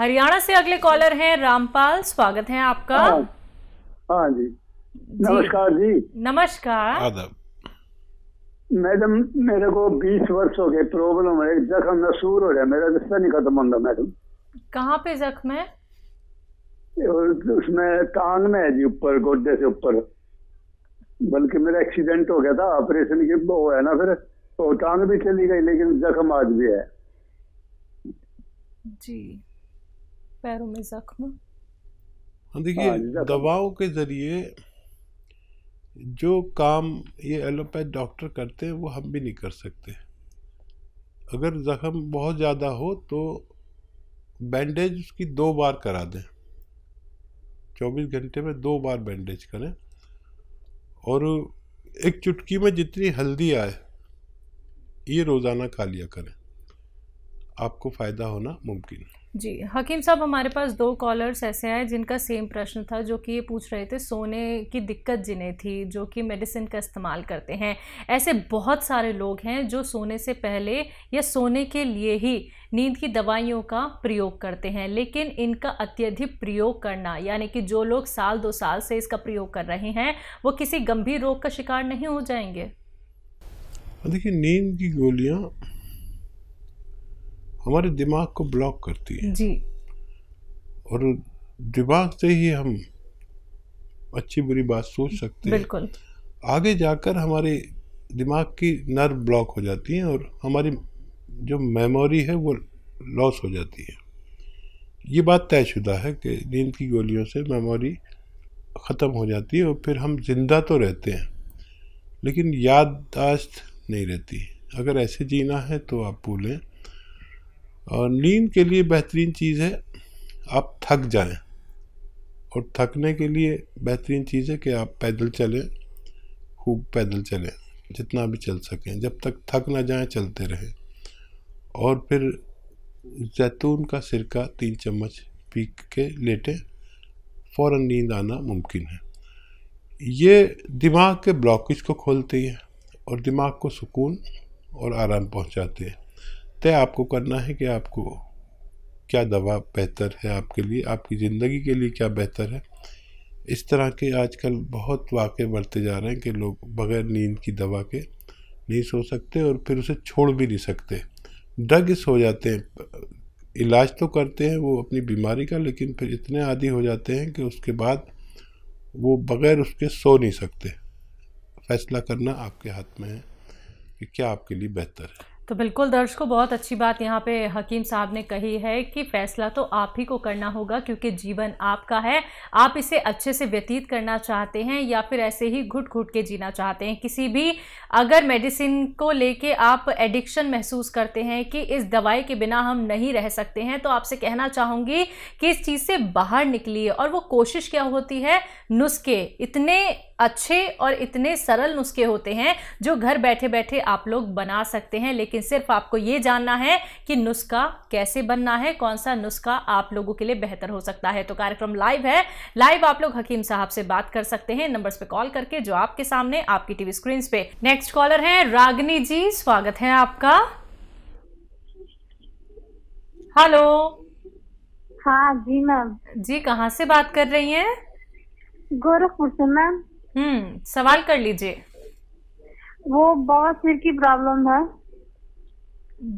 हरियाणा से अगले कॉलर हैं रामपाल, स्वागत है आपका। हाँ जी, नमस्कार जी। नमस्कार। आदाब। मैडम, मेरे को 20 वर्ष हो गए, प्रॉब्लम है, जख्म नसूर हो रहा है, मेरा रिश्ता नहीं खत्म होता मैडम। कहाँ पे जख्म है? उसमें टांग में है जी, ऊपर गोड्डे से ऊपर। बल्कि मेरा एक्सीडेंट हो गया था, ऑपरेशन की वो है ना, फिर तो टांग भी चली गई, लेकिन जख्म आज भी है जी, पैरों में जख्म। देखिए, दवाओं के जरिए जो काम ये एलोपैथ डॉक्टर करते हैं वो हम भी नहीं कर सकते। अगर जख्म बहुत ज़्यादा हो तो बैंडेज उसकी 2 बार करा दें, 24 घंटे में 2 बार बैंडेज करें, और एक चुटकी में जितनी हल्दी आए ये रोज़ाना खा लिया करें, आपको फ़ायदा होना मुमकिन है। जी हकीम साहब, हमारे पास 2 कॉलर्स ऐसे आए जिनका सेम प्रश्न था, जो कि ये पूछ रहे थे सोने की दिक्कत जिन्हें थी, जो कि मेडिसिन का इस्तेमाल करते हैं। ऐसे बहुत सारे लोग हैं जो सोने से पहले या सोने के लिए ही नींद की दवाइयों का प्रयोग करते हैं, लेकिन इनका अत्यधिक प्रयोग करना, यानी कि जो लोग 1-2 साल से इसका प्रयोग कर रहे हैं, वो किसी गंभीर रोग का शिकार नहीं हो जाएंगे? देखिए, नींद की गोलियां हमारे दिमाग को ब्लॉक करती है जी, और दिमाग से ही हम अच्छी बुरी बात सोच सकते हैं। बिल्कुल। आगे जाकर हमारे दिमाग की नर्व ब्लॉक हो जाती हैं और हमारी जो मेमोरी है वो लॉस हो जाती है। ये बात तयशुदा है कि नींद की गोलियों से मेमोरी ख़त्म हो जाती है और फिर हम जिंदा तो रहते हैं लेकिन याददाश्त नहीं रहती। अगर ऐसे जीना है तो आप भूलें। और नींद के लिए बेहतरीन चीज़ है आप थक जाएं, और थकने के लिए बेहतरीन चीज़ है कि आप पैदल चलें, खूब पैदल चलें, जितना भी चल सकें, जब तक थक ना जाएं चलते रहें। और फिर जैतून का सिरका 3 चम्मच पी के लेटें, फ़ौरन नींद आना मुमकिन है। ये दिमाग के ब्लॉकेज को खोलती है और दिमाग को सुकून और आराम पहुंचाते हैं। तय आपको करना है कि आपको क्या दवा बेहतर है आपके लिए, आपकी ज़िंदगी के लिए क्या बेहतर है। इस तरह के आजकल बहुत वाक़े बढ़ते जा रहे हैं कि लोग बग़ैर नींद की दवा के नहीं सो सकते और फिर उसे छोड़ भी नहीं सकते, ड्रग्स हो जाते हैं। इलाज तो करते हैं वो अपनी बीमारी का, लेकिन फिर इतने आदी हो जाते हैं कि उसके बाद वो बग़ैर उसके सो नहीं सकते। फैसला करना आपके हाथ में है कि क्या आपके लिए बेहतर है। तो बिल्कुल दर्शकों, बहुत अच्छी बात यहाँ पे हकीम साहब ने कही है कि फैसला तो आप ही को करना होगा, क्योंकि जीवन आपका है। आप इसे अच्छे से व्यतीत करना चाहते हैं या फिर ऐसे ही घुट घुट के जीना चाहते हैं। किसी भी अगर मेडिसिन को लेके आप एडिक्शन महसूस करते हैं कि इस दवाई के बिना हम नहीं रह सकते हैं, तो आपसे कहना चाहूँगी कि इस चीज़ से बाहर निकलिए। और वो कोशिश क्या होती है, नुस्खे इतने अच्छे और इतने सरल नुस्खे होते हैं जो घर बैठे बैठे आप लोग बना सकते हैं, लेकिन सिर्फ आपको ये जानना है कि नुस्खा कैसे बनना है, कौन सा नुस्खा आप लोगों के लिए बेहतर हो सकता है। तो कार्यक्रम लाइव है, लाइव आप लोग हकीम साहब से बात कर सकते हैं नंबर्स पे कॉल करके जो आपके सामने आपकी टीवी स्क्रीन पे। नेक्स्ट कॉलर है रागिनी जी, स्वागत है आपका। हेलो। हाँ जी मैम। जी, कहाँ से बात कर रही हैं? गोरखपुर से मैम। सवाल कर लीजिए। वो बवासीर की प्रॉब्लम है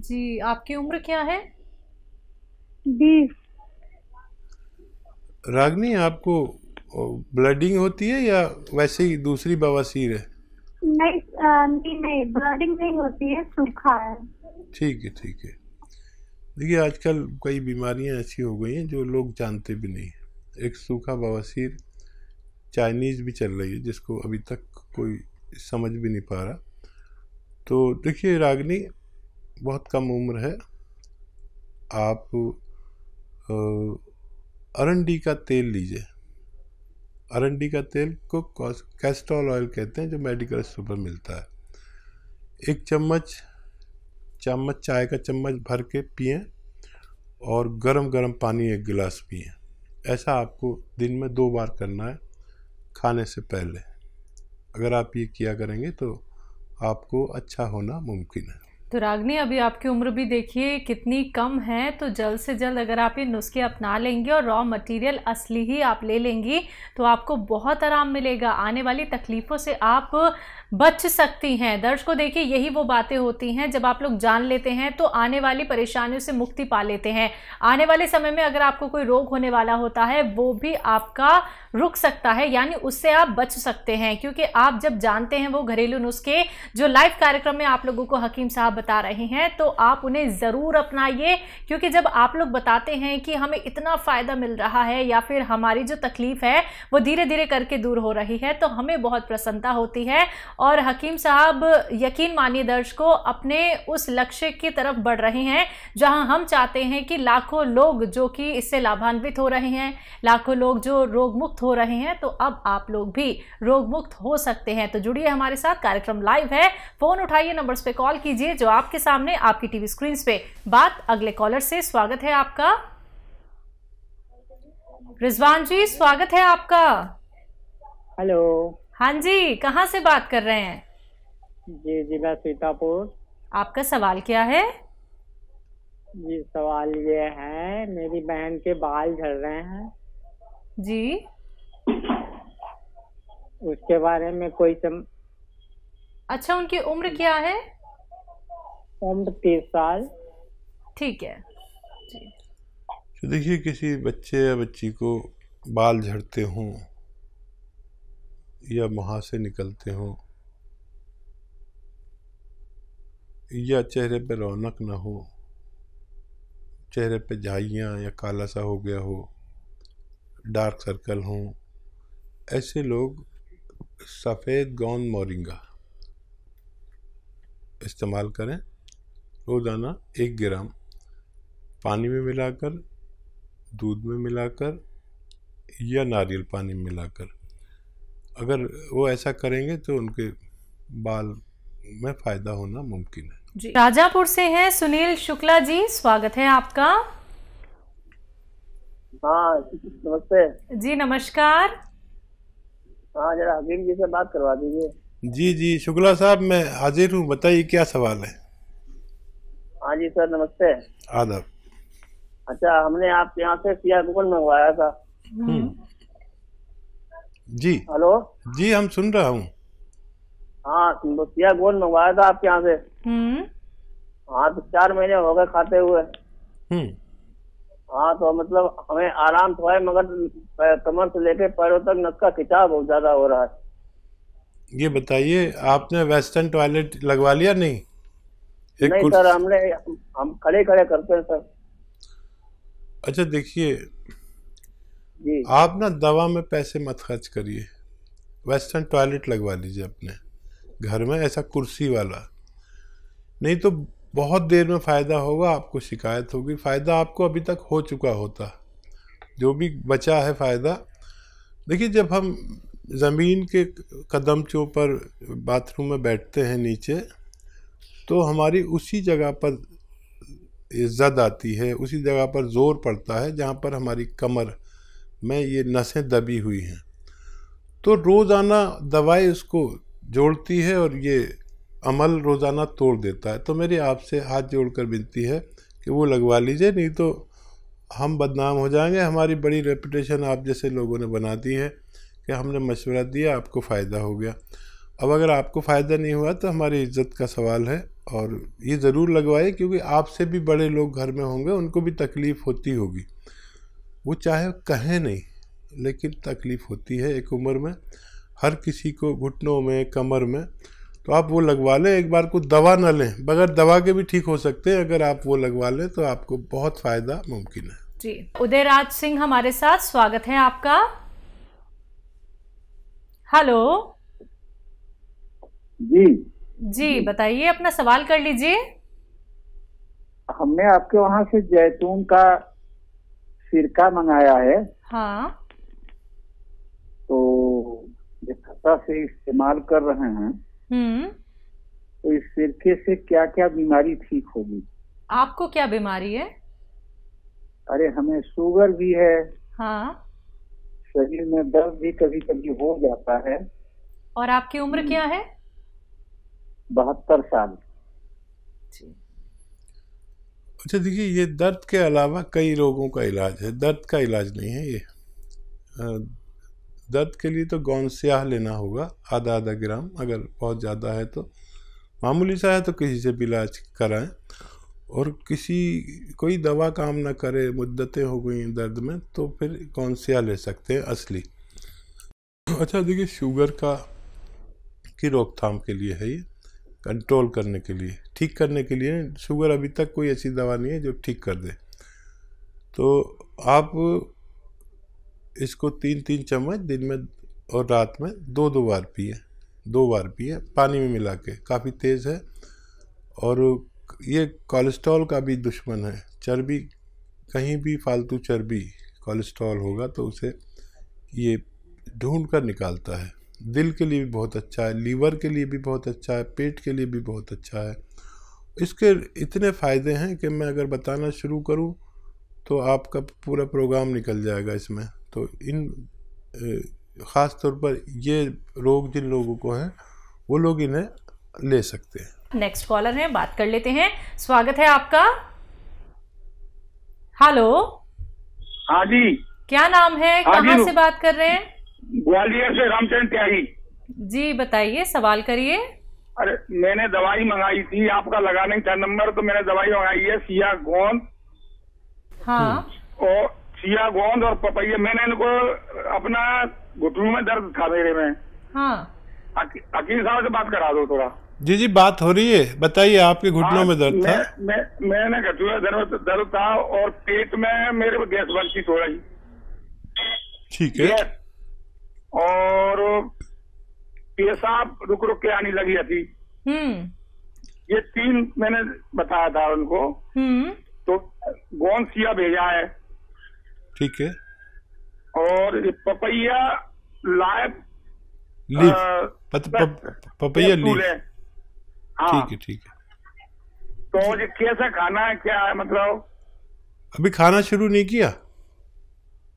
जी। आपकी उम्र क्या है? 20। रागनी, आपको ब्लडिंग होती है या वैसे ही दूसरी बवासीर है? नहीं, ब्लडिंग नहीं होती है, सूखा है। ठीक है, ठीक है। देखिए, आजकल कई बीमारियां ऐसी हो गई हैं जो लोग जानते भी नहीं। एक सूखा बवासीर चाइनीज़ भी चल रही है जिसको अभी तक कोई समझ भी नहीं पा रहा। तो देखिए रागनी, बहुत कम उम्र है, आप अरंडी का तेल लीजिए। अरंडी का तेल को कैस्ट्रॉल ऑयल कहते हैं, जो मेडिकल स्टोर पर मिलता है। 1 चम्मच चाय का चम्मच भर के पिएं और गरम गरम पानी 1 गिलास पिएं। ऐसा आपको दिन में 2 बार करना है खाने से पहले। अगर आप ये किया करेंगे तो आपको अच्छा होना मुमकिन है। तो रागनी, अभी आपकी उम्र भी देखिए कितनी कम है, तो जल्द से जल्द अगर आप ये नुस्खे अपना लेंगे और रॉ मटेरियल असली ही आप ले लेंगी तो आपको बहुत आराम मिलेगा। आने वाली तकलीफ़ों से आप बच सकती हैं। दर्शकों देखिए, यही वो बातें होती हैं जब आप लोग जान लेते हैं तो आने वाली परेशानियों से मुक्ति पा लेते हैं। आने वाले समय में अगर आपको कोई रोग होने वाला होता है वो भी आपका रुक सकता है, यानी उससे आप बच सकते हैं, क्योंकि आप जब जानते हैं वो घरेलू नुस्खे जो लाइव कार्यक्रम में आप लोगों को हकीम साहब बता रहे हैं तो आप उन्हें ज़रूर अपनाइए। क्योंकि जब आप लोग बताते हैं कि हमें इतना फ़ायदा मिल रहा है या फिर हमारी जो तकलीफ़ है वो धीरे धीरे करके दूर हो रही है तो हमें बहुत प्रसन्नता होती है। और हकीम साहब, यकीन मानिए दर्शकों, अपने उस लक्ष्य की तरफ बढ़ रहे हैं जहां हम चाहते हैं कि लाखों लोग जो कि इससे लाभान्वित हो रहे हैं, लाखों लोग जो रोग मुक्त हो रहे हैं, तो अब आप लोग भी रोग मुक्त हो सकते हैं। तो जुड़िए हमारे साथ, कार्यक्रम लाइव है, फोन उठाइए, नंबर्स पे कॉल कीजिए जो आपके सामने आपकी टीवी स्क्रीन पे। बात अगले कॉलर से। स्वागत है आपका रिजवान जी, स्वागत है आपका। हेलो। हाँ जी, कहाँ से बात कर रहे हैं? जी जी, मैं सीतापुर। आपका सवाल क्या है? जी, सवाल ये है, मेरी बहन के बाल झड़ रहे हैं जी। उसके बारे में कोई अच्छा, उनकी उम्र क्या है? उम्र 30 साल। ठीक है जी। तो देखिए, किसी बच्चे या बच्ची को बाल झड़ते हों या मुहासे निकलते हों या चेहरे पे रौनक ना हो, चेहरे पे झाइयाँ या काला सा हो गया हो, डार्क सर्कल हों, ऐसे लोग सफ़ेद गोंद मोरिंगा इस्तेमाल करें। रोज़ाना 1 ग्राम पानी में मिलाकर, दूध में मिलाकर या नारियल पानी में मिलाकर, अगर वो ऐसा करेंगे तो उनके बाल में फ़ायदा होना मुमकिन है जी। राजापुर से हैं सुनील शुक्ला जी, स्वागत है आपका। हाँ नमस्ते जी नमस्कार। हाँ, जरा हकीम जी से बात करवा दीजिए। जी जी, शुक्ला साहब मैं हाजिर हूँ, बताइए क्या सवाल है। हाँ जी सर, नमस्ते। आदाब। अच्छा, हमने आपके यहाँ से सिया गोंद मंगवाया था। जी हेलो जी, हम सुन रहा हूँ। हाँ, तो सिया गोंद मंगवाया था आपके यहाँ से। हाँ, तो 4 महीने हो गए खाते हुए। हाँ, तो मतलब हमें आराम तो है, मगर कमर से लेके पैरों तक नस का खिंचाव बहुत ज्यादा हो रहा है। ये बताइए, आपने वेस्टर्न टॉयलेट लगवा लिया? नहीं नहीं सर, हम खड़े खड़े करते हैं सर। अच्छा देखिए जी, आप ना दवा में पैसे मत खर्च करिए, वेस्टर्न टॉयलेट लगवा लीजिए अपने घर में, ऐसा कुर्सी वाला। नहीं तो बहुत देर में फ़ायदा होगा, आपको शिकायत होगी। फ़ायदा आपको अभी तक हो चुका होता, जो भी बचा है फ़ायदा। देखिए, जब हम ज़मीन के कदमचों पर बाथरूम में बैठते हैं नीचे, तो हमारी उसी जगह पर इज़्ज़त आती है, उसी जगह पर ज़ोर पड़ता है जहाँ पर हमारी कमर में ये नसें दबी हुई हैं। तो रोज़ाना दवाई उसको जोड़ती है और ये अमल रोज़ाना तोड़ देता है। तो मेरी आपसे हाथ जोड़कर विनती है कि वो लगवा लीजिए, नहीं तो हम बदनाम हो जाएंगे। हमारी बड़ी रेपुटेशन आप जैसे लोगों ने बना दी है कि हमने मशवरा दिया, आपको फ़ायदा हो गया। अब अगर आपको फ़ायदा नहीं हुआ तो हमारी इज्जत का सवाल है, और ये ज़रूर लगवाइए, क्योंकि आपसे भी बड़े लोग घर में होंगे, उनको भी तकलीफ़ होती होगी। वो चाहे कहें नहीं, लेकिन तकलीफ़ होती है एक उम्र में, हर किसी को घुटनों में, कमर में। तो आप वो लगवा लें, एक बार को दवा ना लें, बगैर दवा के भी ठीक हो सकते हैं। अगर आप वो लगवा लें तो आपको बहुत फ़ायदा मुमकिन है जी। उदयराज सिंह हमारे साथ, स्वागत है आपका। हेलो जी जी, बताइए, अपना सवाल कर लीजिए। हमने आपके वहाँ से जैतून का सिरका मंगाया है, हाँ, तो जब से इस्तेमाल कर रहे हैं तो इस सिरके से क्या क्या बीमारी ठीक होगी? आपको क्या बीमारी है? अरे हमें शुगर भी है, हाँ, शरीर में दर्द भी कभी कभी हो जाता है। और आपकी उम्र क्या है? 72 साल। जी। अच्छा देखिए, ये दर्द के अलावा कई रोगों का इलाज है, दर्द का इलाज नहीं है ये। दर्द के लिए तो गौन स्याह लेना होगा आधा आधा ग्राम, अगर बहुत ज़्यादा है तो। मामूली सा है तो किसी से भी इलाज कराएं। और कोई दवा काम ना करे, मुद्दतें हो गई दर्द में, तो फिर गौन स्याह ले सकते हैं असली। अच्छा देखिए, शुगर की रोकथाम के लिए है ये, कंट्रोल करने के लिए, ठीक करने के लिए। शुगर अभी तक कोई ऐसी दवा नहीं है जो ठीक कर दे। तो आप इसको 3-3 चम्मच दिन में और रात में 2-2 बार पिए, 2 बार पिए पानी में मिला के। काफ़ी तेज़ है और ये कोलेस्ट्रॉल का भी दुश्मन है। चर्बी, कहीं भी फालतू चर्बी कोलेस्ट्रॉल होगा तो उसे ये ढूंढ कर निकालता है। दिल के लिए भी बहुत अच्छा है, लीवर के लिए भी बहुत अच्छा है, पेट के लिए भी बहुत अच्छा है। इसके इतने फ़ायदे हैं कि मैं अगर बताना शुरू करूं तो आपका पूरा प्रोग्राम निकल जाएगा इसमें। तो ख़ास तौर पर ये रोग जिन लोगों को है वो लोग इन्हें ले सकते हैं। नेक्स्ट कॉलर है, बात कर लेते हैं। स्वागत है आपका। हेलो। हाँ जी। क्या नाम है, कहाँ से बात कर रहे हैं? ग्वालियर से रामचंद्र त्यागी जी, बताइए, सवाल करिए। अरे मैंने दवाई मंगाई थी, आपका लगा नहीं था नंबर, तो मैंने दवाई मंगाई है सिया गोंद। हाँ। और सिया गोंद और पपैया। मैंने इनको अपना घुटनों में दर्द था मेरे में। हाँ। अकील साहब से बात करा दो थोड़ा। जी बात हो रही है, बताइए। आपके घुटनों में दर्द था? मैंने घुटनों में दर्द था और पेट में मेरे को गैस बनती थोड़ा ही। ठीक है। और पेशाब रुक रुक के आने लगी थी। ये 3 मैंने बताया था उनको। तो गोंद सिया भेजा है। ठीक है। और पपैया लाइव पपैया लीफ। हाँ। ठीक है, ठीक है। तो ये कैसा खाना है, क्या है मतलब? अभी खाना शुरू नहीं किया?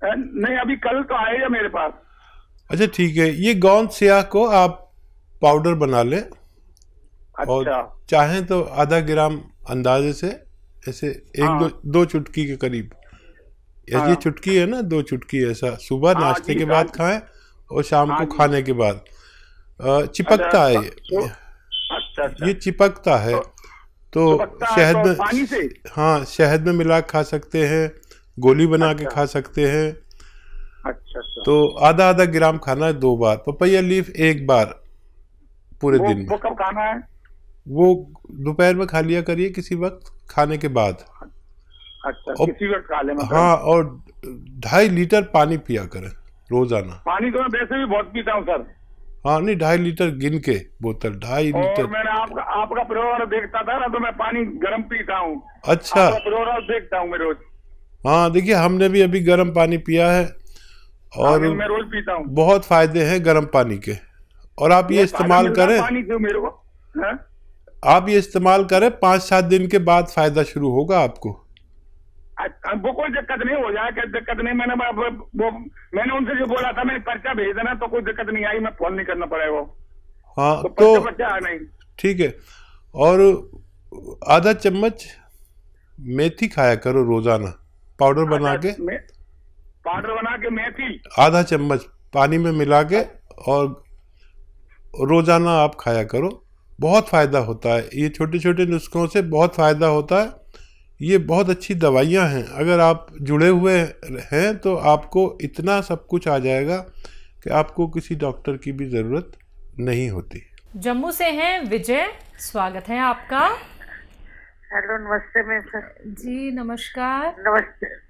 नहीं, अभी कल तो आएगा मेरे पास। अच्छा ठीक है। ये गोंद स्याह को आप पाउडर बना लें। अच्छा। और चाहें तो आधा ग्राम अंदाजे से, ऐसे दो चुटकी के करीब। ये चुटकी है ना, 2 चुटकी ऐसा सुबह नाश्ते के बाद खाएं और शाम को खाने के बाद। चिपकता है ये। अच्छा। ये चिपकता है तो शहद में, पानी से? हाँ, शहद में मिला खा सकते हैं, गोली बना के खा सकते हैं। अच्छा। तो आधा आधा ग्राम खाना है 2 बार। पपैया लीफ 1 बार पूरे दिन में। वो कब खाना है? वो दोपहर में खा लिया करिए, किसी वक्त खाने के बाद। अच्छा, किसी वक्त खा ले मतलब। हाँ, और 2.5 लीटर पानी पिया करें रोजाना। पानी तो मैं वैसे भी बहुत पीता हूँ सर। हाँ नहीं, 2.5 लीटर गिन के बोतल, 2.5 लीटर। और मैंने आपका प्रोग्राम देखता था ना, तो मैं पानी गर्म पीता हूँ। अच्छा। प्रोग्राम देखता हूँ मैं रोज। हाँ देखिए, हमने भी अभी गर्म पानी पिया है और मैं रोज पीता हूँ। बहुत फायदे हैं गर्म पानी के। और आप ये इस्तेमाल करें, पानी क्यों मेरे को? आप ये इस्तेमाल करें, 5-7 दिन के बाद फायदा शुरू होगा आपको। वो कोई दिक्कत नहीं हो जाए, क्या दिक्कत नहीं। मैंने उनसे जो बोला था, मैंने पर्चा भेज देना, तो कोई दिक्कत नहीं आई। मैं फोन नहीं करना पड़ेगा। हाँ तो पर्चा नहीं। ठीक है। और आधा चम्मच मेथी खाया करो रोजाना, पाउडर बना के। मेथी आधा चम्मच पानी में मिला के और रोजाना आप खाया करो। बहुत फायदा होता है। ये छोटे छोटे नुस्खों से बहुत फायदा होता है। ये बहुत अच्छी दवाइयाँ हैं। अगर आप जुड़े हुए हैं तो आपको इतना सब कुछ आ जाएगा कि आपको किसी डॉक्टर की भी ज़रूरत नहीं होती। जम्मू से हैं विजय, स्वागत है आपका। हेलो, नमस्ते मैम सर। जी नमस्कार।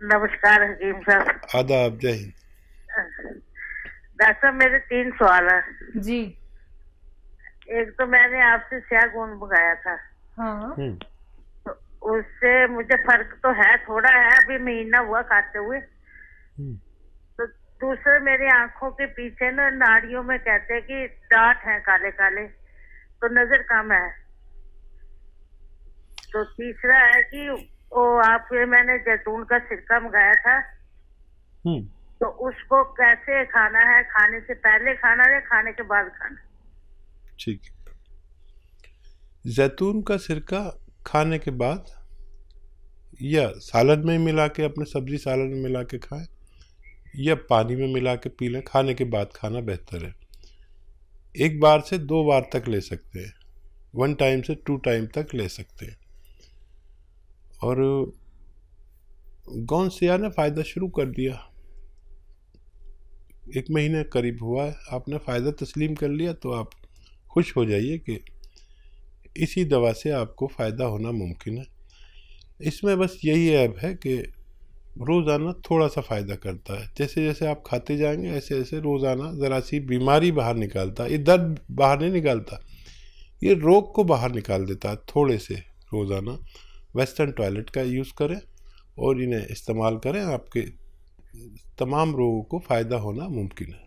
नमस्कार हकीम साहब। आदाब, जय हिंद। डॉक्टर साहब, मेरे 3 सवाल है जी। एक तो मैंने आपसे स्याह गोंद मंगाया था। हाँ। तो उससे मुझे फर्क तो है, थोड़ा है, अभी महीना हुआ खाते हुए। तो दूसरे, मेरी आंखों के पीछे ना नाड़ियों में कहते हैं कि डांट है काले काले, तो नजर कम है। तो तीसरा है कि वो आपके मैंने जैतून का सिरका मंगाया था, तो उसको कैसे खाना है, खाने से पहले खाना है या खाने के बाद खाना? ठीक है। जैतून का सिरका खाने के बाद या सालन में मिला के, अपने सब्जी सालन में मिला के खाएं, या पानी में मिला के पी लें। खाने के बाद खाना बेहतर है। 1 बार से 2 बार तक ले सकते हैं, 1 टाइम से 2 टाइम तक ले सकते हैं। और गौनसिया ने फ़ायदा शुरू कर दिया, 1 महीने करीब हुआ है, आपने फ़ायदा तस्लीम कर लिया, तो आप खुश हो जाइए कि इसी दवा से आपको फ़ायदा होना मुमकिन है। इसमें बस यही ऐब है कि रोज़ाना थोड़ा सा फ़ायदा करता है। जैसे जैसे आप खाते जाएंगे ऐसे ऐसे रोज़ाना ज़रा सी बीमारी बाहर निकालता है। ये दर्द बाहर नहीं निकालता, ये रोग को बाहर निकाल देता है थोड़े से। रोज़ाना वेस्टर्न टॉयलेट का यूज़ करें और इन्हें इस्तेमाल करें, आपके तमाम रोगों को फ़ायदा होना मुमकिन है।